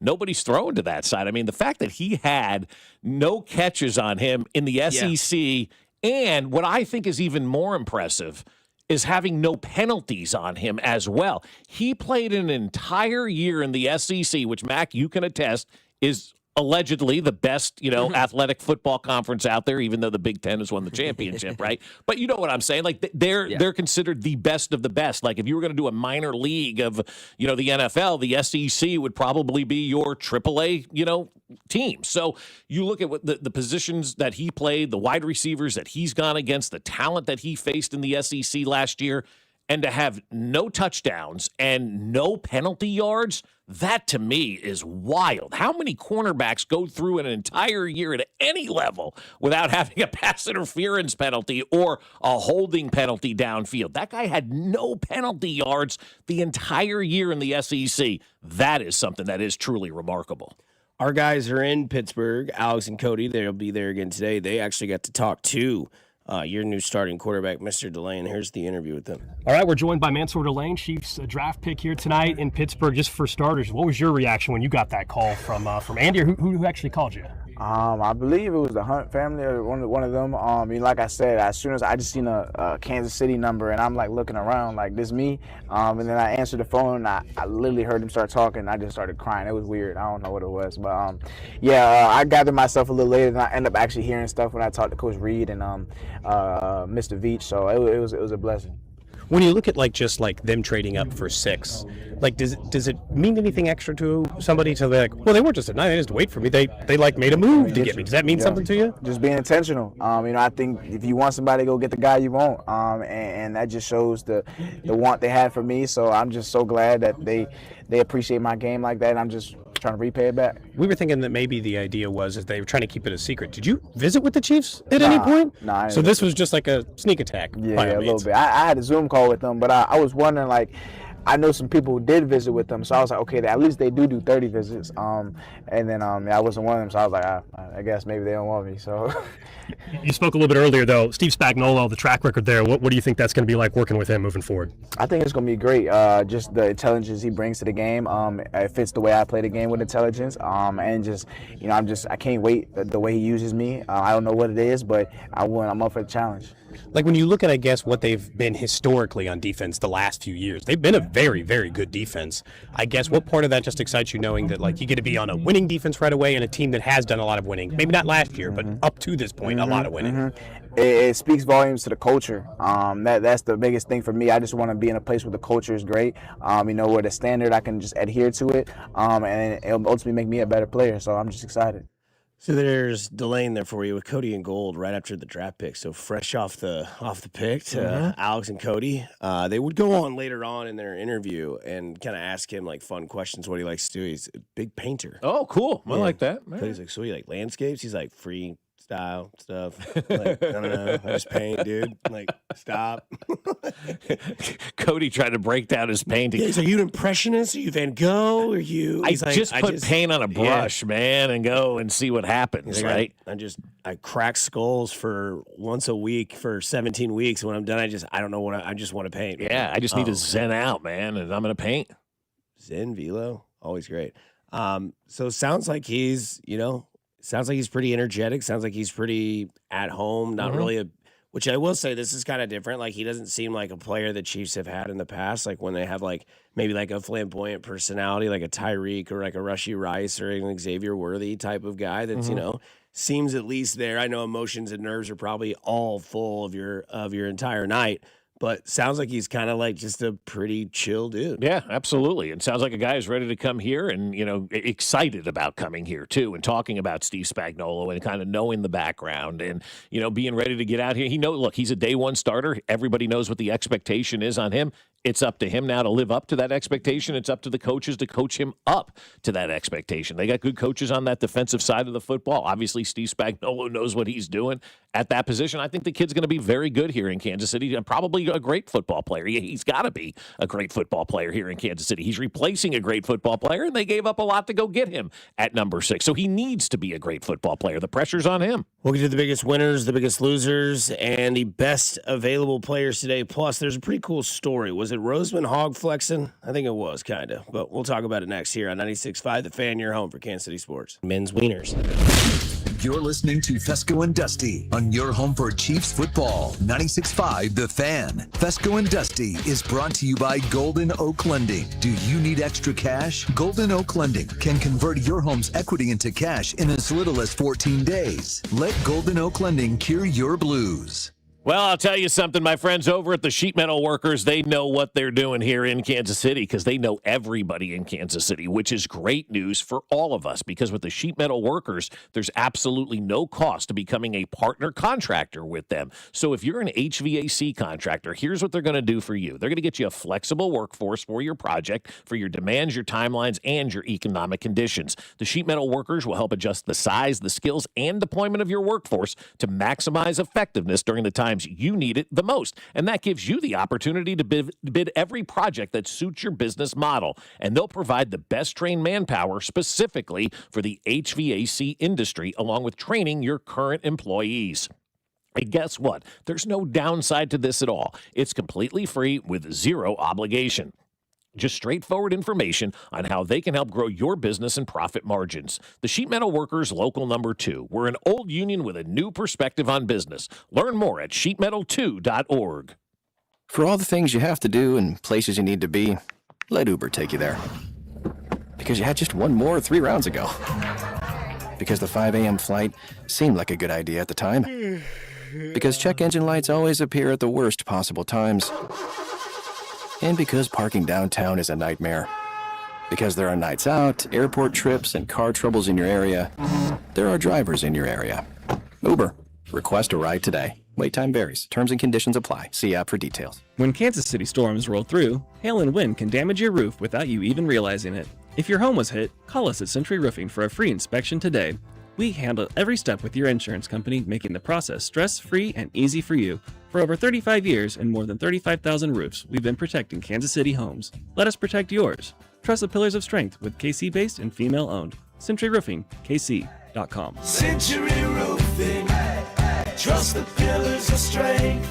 nobody's throwing to that side. I mean, the fact that he had no catches on him in the SEC, and what I think is even more impressive is having no penalties on him as well. He played an entire year in the SEC, which, Mac, you can attest, is allegedly the best, athletic football conference out there, even though the Big Ten has won the championship, right? But you know what I'm saying? Like, they're considered the best of the best. Like, if you were going to do a minor league of, the NFL, the SEC would probably be your AAA, team. So you look at what the positions that he played, the wide receivers that he's gone against, the talent that he faced in the SEC last year, and to have no touchdowns and no penalty yards, that to me is wild. How many cornerbacks go through an entire year at any level without having a pass interference penalty or a holding penalty downfield? That guy had no penalty yards the entire year in the SEC. That is something that is truly remarkable. Our guys are in Pittsburgh, Alex and Cody. They'll be there again today. They actually got to talk to your new starting quarterback, Mr. Delane. Here's the interview with them. All right, we're joined by Mansoor Delane, Chiefs draft pick here tonight in Pittsburgh. Just for starters, what was your reaction when you got that call from Andy, or who actually called you? I believe it was the Hunt family or one of them. Like I said, as soon as I just seen a Kansas City number, and I'm like looking around like, this me? And then I answered the phone, and I literally heard him start talking, and I just started crying. It was weird. I don't know what it was. But I gathered myself a little later, and I ended up actually hearing stuff when I talked to Coach Reed and Mr. Veach. So it was a blessing. When you look at them trading up for 6, does it mean anything extra to somebody to they weren't just at 9, they just wait for me. They made a move to get me. Does that mean something to you? Just being intentional. I think if you want somebody, go get the guy you want. And that just shows the want they had for me. So I'm just so glad that they appreciate my game like that, and I'm just trying to repay it back. We were thinking that maybe the idea was they were trying to keep it a secret. Did you visit with the Chiefs at any point? Nah. So this was just like a sneak attack. Yeah, a little bit. I had a Zoom call with them, but I was wondering, I know some people who did visit with them, so I was like, okay, at least they do 30 visits. And then I wasn't one of them, so I was like, I guess maybe they don't want me. So you spoke a little bit earlier, though. Steve Spagnuolo, the track record there. What do you think that's going to be like working with him moving forward? I think it's going to be great. Just the intelligence he brings to the game. It fits the way I play the game with intelligence. And just, I can't wait the way he uses me. I don't know what it is, but I'm up for the challenge. When you look at, I guess, what they've been historically on defense the last few years, they've been a very, very good defense. I guess what part of that just excites you, knowing that you get to be on a winning defense right away and a team that has done a lot of winning? Maybe not last year, but up to this point, a lot of winning. It speaks volumes to the culture. That's the biggest thing for me. I just want to be in a place where the culture is great. Where the standard, I can just adhere to it, and it'll ultimately make me a better player. So I'm just excited. So there's Delane there for you with Cody and Gold right after the draft pick. So fresh off the pick to Alex and Cody. They would go on later on in their interview and kind of ask him like fun questions, what he likes to do. He's a big painter. Oh, cool. I like that. Cody's like, so you like landscapes? He's like, free style stuff. Like, I don't know. I just paint, dude. Like, stop. Cody tried to break down his painting. Yeah, he's like, are you an impressionist? Are you Van Gogh? Are you? I just put paint on a brush, man, and go and see what happens, right? I crack skulls for once a week for 17 weeks. When I'm done, I don't know what I just want to paint. Yeah, I just need to zen out, man, and I'm going to paint. Zen, velo, always great. So it sounds like he's pretty energetic. Sounds like he's pretty at home. Not really which I will say, this is kind of different. Like, he doesn't seem like a player the Chiefs have had in the past. Like, when they have, like, maybe like a flamboyant personality, like a Tyreek or like a Rashee Rice or an Xavier Worthy type of guy that's, seems at least there. I know emotions and nerves are probably all full of your entire night. But sounds like he's kind of like just a pretty chill dude. Yeah, absolutely. And sounds like a guy who's ready to come here and, excited about coming here, too, and talking about Steve Spagnuolo and kind of knowing the background and, being ready to get out here. Look, he's a day one starter. Everybody knows what the expectation is on him. It's up to him now to live up to that expectation. It's up to the coaches to coach him up to that expectation. They got good coaches on that defensive side of the football. Obviously, Steve Spagnuolo knows what he's doing at that position. I think the kid's going to be very good here in Kansas City and probably a great football player. He's got to be a great football player here in Kansas City. He's replacing a great football player, and they gave up a lot to go get him at number 6. So he needs to be a great football player. The pressure's on him. We'll get to the biggest winners, the biggest losers, and the best available players today. Plus, there's a pretty cool story. Was it Roseman hog flexing? I think it was, kind of. But we'll talk about it next here on 96.5 The Fan, your home for Kansas City sports. Men's wieners. You're listening to Fescoe and Dusty on your home for Chiefs football. 96.5 The Fan. Fescoe and Dusty is brought to you by Golden Oak Lending. Do you need extra cash? Golden Oak Lending can convert your home's equity into cash in as little as 14 days. Let Golden Oak Lending cure your blues. Well, I'll tell you something, my friends over at the Sheet Metal Workers, they know what they're doing here in Kansas City because they know everybody in Kansas City, which is great news for all of us because with the Sheet Metal Workers, there's absolutely no cost to becoming a partner contractor with them. So if you're an HVAC contractor, here's what they're going to do for you. They're going to get you a flexible workforce for your project, for your demands, your timelines, and your economic conditions. The Sheet Metal Workers will help adjust the size, the skills, and deployment of your workforce to maximize effectiveness during the times you need it the most. And that gives you the opportunity to bid every project that suits your business model. And they'll provide the best trained manpower specifically for the HVAC industry, along with training your current employees. And guess what? There's no downside to this at all. It's completely free with zero obligation. Just straightforward information on how they can help grow your business and profit margins. The Sheet Metal Workers Local Number 2. We're an old union with a new perspective on business. Learn more at sheetmetal2.org. For all the things you have to do and places you need to be, let Uber take you there. Because you had just one more 3 rounds ago. Because the 5 a.m. flight seemed like a good idea at the time. Because check engine lights always appear at the worst possible times. And because parking downtown is a nightmare. Because there are nights out, airport trips, and car troubles in your area, there are drivers in your area. Uber. Request a ride today. Wait time varies. Terms and conditions apply. See app for details. When Kansas City storms roll through, hail and wind can damage your roof without you even realizing it. If your home was hit, call us at Century Roofing for a free inspection today. We handle every step with your insurance company, making the process stress-free and easy for you. For over 35 years and more than 35,000 roofs, we've been protecting Kansas City homes. Let us protect yours. Trust the pillars of strength with KC-based and female-owned. Century Roofing, KC.com. Century Roofing. Trust the pillars of strength.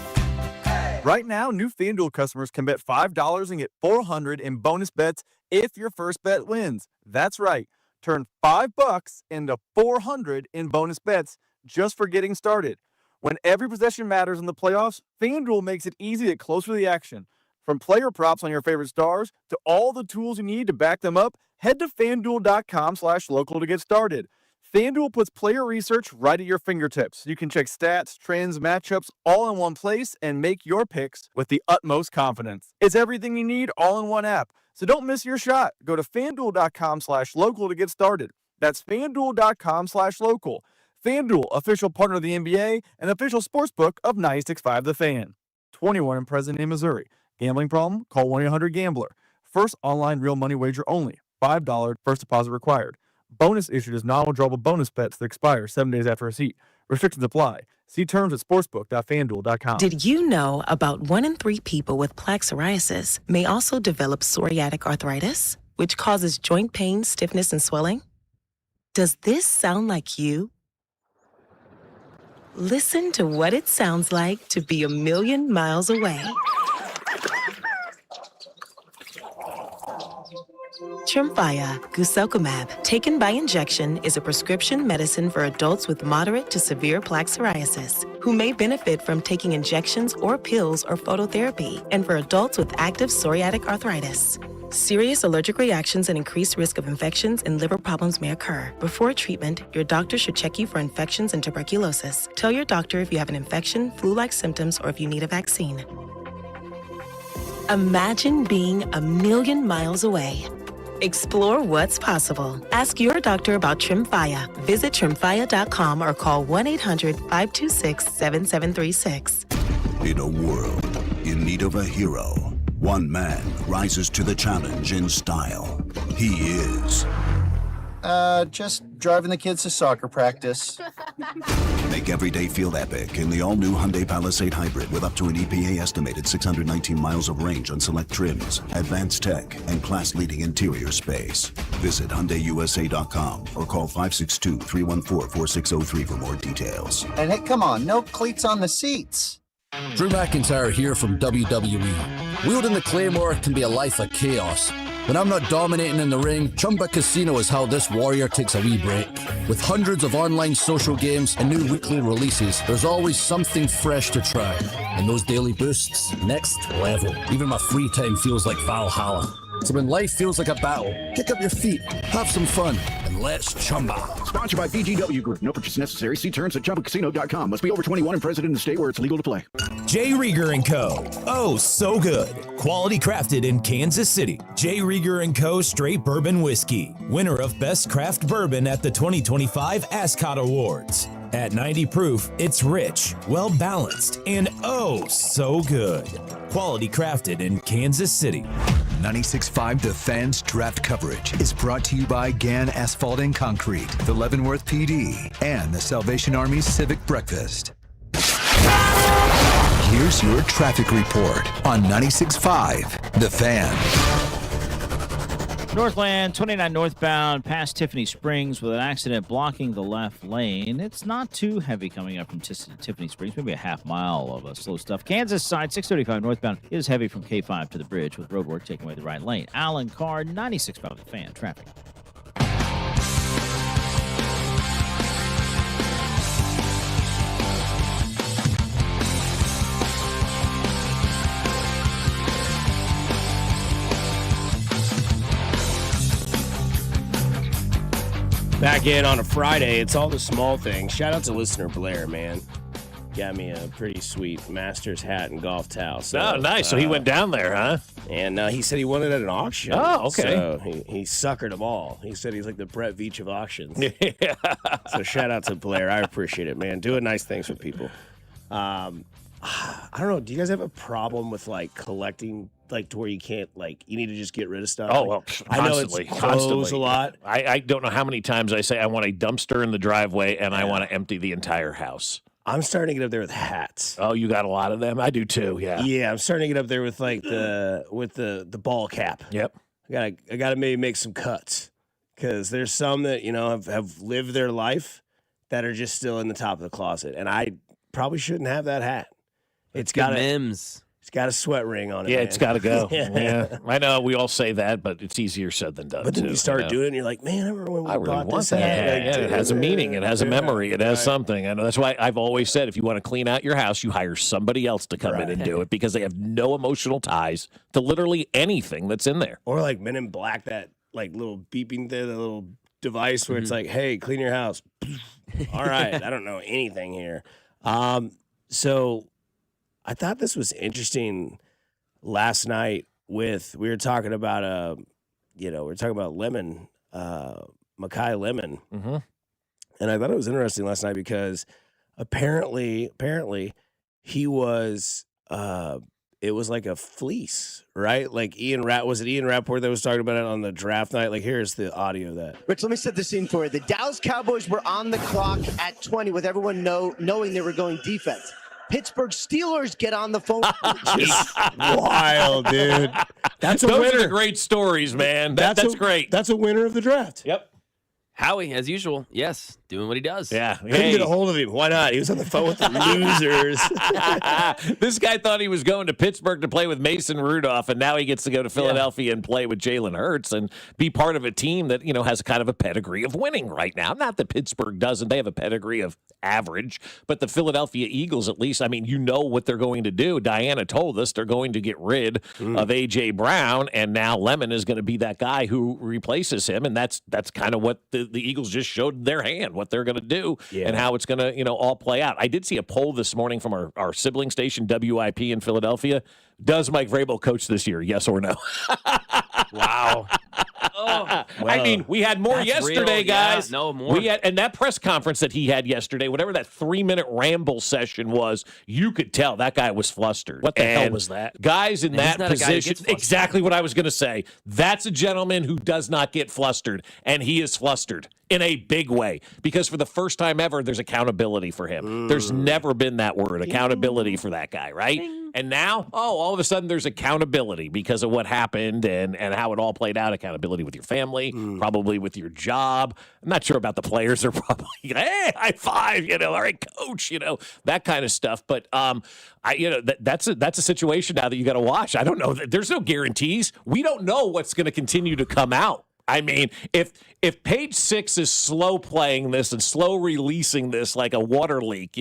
Right now, new FanDuel customers can bet $5 and get $400 in bonus bets if your first bet wins. That's right. Turn $5 into $400 in bonus bets just for getting started. When every possession matters in the playoffs, FanDuel makes it easy to get close to the action. From player props on your favorite stars to all the tools you need to back them up, head to FanDuel.com/local to get started. FanDuel puts player research right at your fingertips. You can check stats, trends, matchups all in one place and make your picks with the utmost confidence. It's everything you need all in one app. So don't miss your shot. Go to FanDuel.com/local to get started. That's FanDuel.com/local. FanDuel, official partner of the NBA and official sportsbook of 96.5 The Fan. 21 and present in Missouri. Gambling problem? Call 1-800-GAMBLER. First online real money wager only. $5 first deposit required. Bonus issued as non-withdrawable bonus bets that expire 7 days after receipt. Restrictions apply. See terms at sportsbook.fanduel.com. Did you know about 1 in 3 people with plaque psoriasis may also develop psoriatic arthritis, which causes joint pain, stiffness, and swelling? Does this sound like you? Listen to what it sounds like to be a million miles away. Tremfya guselkumab, taken by injection, is a prescription medicine for adults with moderate to severe plaque psoriasis who may benefit from taking injections or pills or phototherapy, and for adults with active psoriatic arthritis. Serious allergic reactions and increased risk of infections and liver problems may occur. Before treatment, your doctor should check you for infections and tuberculosis. Tell your doctor if you have an infection, flu-like symptoms, or if you need a vaccine. Imagine being a million miles away. Explore what's possible. Ask your doctor about Tremfya. Visit Tremfya.com or call 1-800-526-7736. In a world in need of a hero, one man rises to the challenge in style. He is... just driving the kids to soccer practice. Make every day feel epic in the all-new Hyundai Palisade Hybrid with up to an EPA-estimated 619 miles of range on select trims, advanced tech, and class-leading interior space. Visit HyundaiUSA.com or call 562-314-4603 for more details. And hey, come on, no cleats on the seats. Drew McIntyre here from WWE. Wielding the Claymore can be a life of chaos. When I'm not dominating in the ring, Chumba Casino is how this warrior takes a wee break. With hundreds of online social games and new weekly releases, there's always something fresh to try. And those daily boosts, next level. Even my free time feels like Valhalla. So when life feels like a battle, kick up your feet, have some fun, and let's Chumba. Sponsored by BGW Group. No purchase necessary. See terms at ChumbaCasino.com. Must be over 21 and present in the state where it's legal to play. J. Rieger & Co. Oh, so good. Quality crafted in Kansas City. J. Rieger & Co. Straight Bourbon Whiskey. Winner of Best Craft Bourbon at the 2025 Ascot Awards. At 90 proof, it's rich, well-balanced, and oh, so good. Quality crafted in Kansas City. 96.5 The Fan's draft coverage is brought to you by Gann Asphalt and Concrete, the Leavenworth PD, and the Salvation Army's Civic Breakfast. Here's your traffic report on 96.5 The Fan. Northland 29 northbound past Tiffany Springs with an accident blocking the left lane. It's not too heavy coming up from Tiffany Springs, maybe a half mile of slow stuff. Kansas side 635 northbound is heavy from K5 to the bridge with roadwork taking away the right lane. Alan Carr, 96.5 The Fan traffic. Back in on a Friday. It's all the small things. Shout out to listener Blair, man. Got me a pretty sweet Masters hat and golf towel. So, oh, nice. So he went down there, huh? And he said he won it at an auction. Oh, okay. So he suckered them all. He said he's like the Brett Veach of auctions. Yeah. So shout out to Blair. I appreciate it, man. Doing nice things for people. I don't know. Do you guys have a problem with like collecting, like to where you can't, like you need to just get rid of stuff? Oh, like, well, I know it's clothes a lot. I don't know how many times I say I want a dumpster in the driveway and I want to empty the entire house. I'm starting to get up there with hats. Oh, you got a lot of them? I do too, yeah. Yeah, I'm starting to get up there with like the ball cap. Yep. I gotta maybe make some cuts because there's some that have lived their life that are just still in the top of the closet, and I probably shouldn't have that hat. It's got Mims. It's got a sweat ring on it. Yeah, man. it's got to go. Yeah, I know we all say that, but it's easier said than done. But then too, you start doing it, and you're like, man, I remember when we bought this hat. Yeah, it has a meaning. It has a memory. It has something. I know that's why I've always said if you want to clean out your house, you hire somebody else to come in and do it because they have no emotional ties to literally anything that's in there. Or like Men in Black, that like little beeping the little device where it's like, hey, clean your house. All right, I don't know anything here. So I thought this was interesting. Last night we were talking about lemon Mekhi Lemon. Mm-hmm. And I thought it was interesting last night because apparently he was it was like a fleece, right? Like was it Ian Rappaport that was talking about it on the draft night? Like, here's the audio of that. Rich, let me set the scene for you. The Dallas Cowboys were on the clock at 20 with everyone knowing they were going defense. Pittsburgh Steelers get on the phone. Wild, dude. That's a Those winner. are the great stories, man. That's great. That's a winner of the draft. Yep. Howie, as usual, yes, doing what he does. Yeah. Couldn't get a hold of him. Why not? He was on the phone with the losers. This guy thought he was going to Pittsburgh to play with Mason Rudolph, and now he gets to go to Philadelphia and play with Jalen Hurts and be part of a team that, has kind of a pedigree of winning right now. Not that Pittsburgh doesn't. They have a pedigree of average, but the Philadelphia Eagles, at least, you know what they're going to do. Diana told us they're going to get rid of A.J. Brown, and now Lemon is going to be that guy who replaces him, and that's kind of what the Eagles just showed their hand, what they're going to do and how it's going to, all play out. I did see a poll this morning from our sibling station, WIP in Philadelphia. Does Mike Vrabel coach this year? Yes or no? Wow. We had more yesterday, real. guys. Yeah, no, more. And that press conference that he had yesterday, whatever that 3-minute ramble session was, you could tell that guy was flustered. What the hell was that? Guys in that not a guy who position, gets flustered. exactly what I was going to say. That's a gentleman who does not get flustered, and he is flustered in a big way because for the first time ever, there's accountability for him. There's never been that word, accountability for that guy, right? And now, all of a sudden, there's accountability because of what happened and how it all played out. Accountability with your family, probably with your job. I'm not sure about the players. They're probably, hey, high five, all right, coach, that kind of stuff. But that's a situation now that you got to watch. I don't know. There's no guarantees. We don't know what's going to continue to come out. If Page 6 is slow playing this and slow releasing this like a water leak,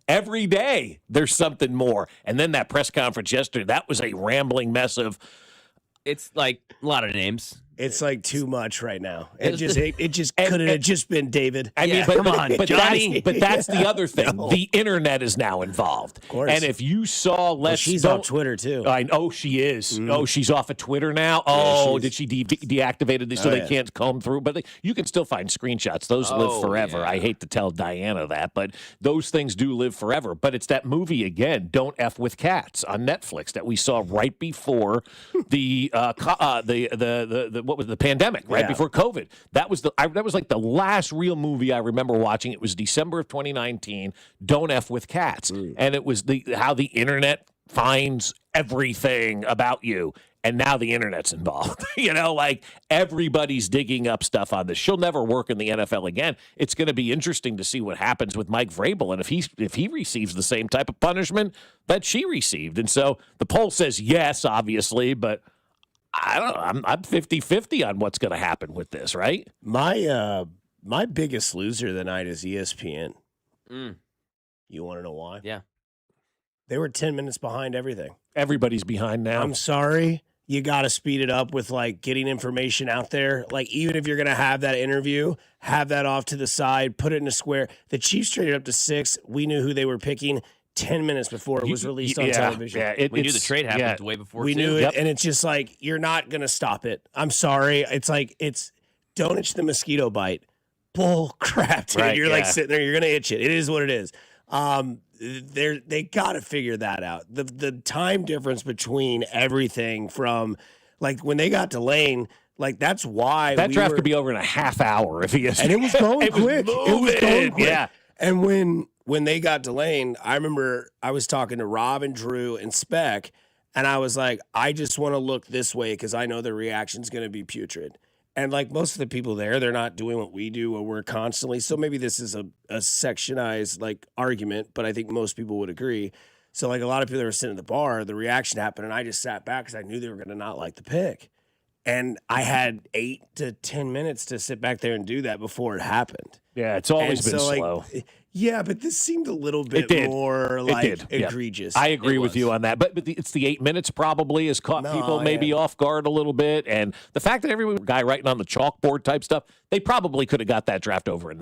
every day there's something more. And then that press conference yesterday, that was a rambling mess of. It's like a lot of names. It's like too much right now. It just couldn't have just been David. Come on, Johnny. That's the other thing. No. The internet is now involved. Of course. And if you saw she's on Twitter too. I know she is. Oh, she's off of Twitter now. Did she deactivate it so they can't comb through? But you can still find screenshots. Those live forever. Yeah. I hate to tell Diana that, but those things do live forever. But it's that movie again, Don't F with Cats on Netflix that we saw right before the what was the pandemic, right before COVID. That was like the last real movie I remember watching. It was December of 2019. Don't F with Cats, and it was how the internet finds everything about you. And now the internet's involved. Like everybody's digging up stuff on this. She'll never work in the NFL again. It's going to be interesting to see what happens with Mike Vrabel and if he receives the same type of punishment that she received. And so the poll says yes, obviously, but I don't know. I'm 50-50 on what's going to happen with this, right? My biggest loser of the night is ESPN. You want to know why? Yeah. They were 10 minutes behind everything. Everybody's behind now. I'm sorry. You got to speed it up with getting information out there. Even if you're going to have that interview, have that off to the side, put it in a square. The Chiefs traded up to 6. We knew who they were picking 10 minutes before it was released on television. Yeah, we knew the trade happened way before. We knew it, and it's just you're not going to stop it. I'm sorry. It's don't itch the mosquito bite. Bull crap, dude. Right, you're sitting there, you're going to itch it. It is what it is. They got to figure that out. The time difference between everything from when they got Delane, that's why that draft could be over in a half hour if he is. And it was going quick. It was going quick. Yeah. And when they got Delane, I remember I was talking to Rob and Drew and Spec, and I was like, I just want to look this way because I know the reaction's going to be putrid. And most of the people there, they're not doing what we do or we're constantly. So maybe this is a sectionized argument, but I think most people would agree. So a lot of people that were sitting at the bar, the reaction happened, and I just sat back because I knew they were going to not like the pick. And I had 8 to 10 minutes to sit back there and do that before it happened. Yeah, it's always been slow. Yeah, but this seemed a little bit more egregious. I agree with you on that. But it's the 8 minutes probably has caught people maybe off guard a little bit. And the fact that every guy writing on the chalkboard type stuff, they probably could have got that draft over in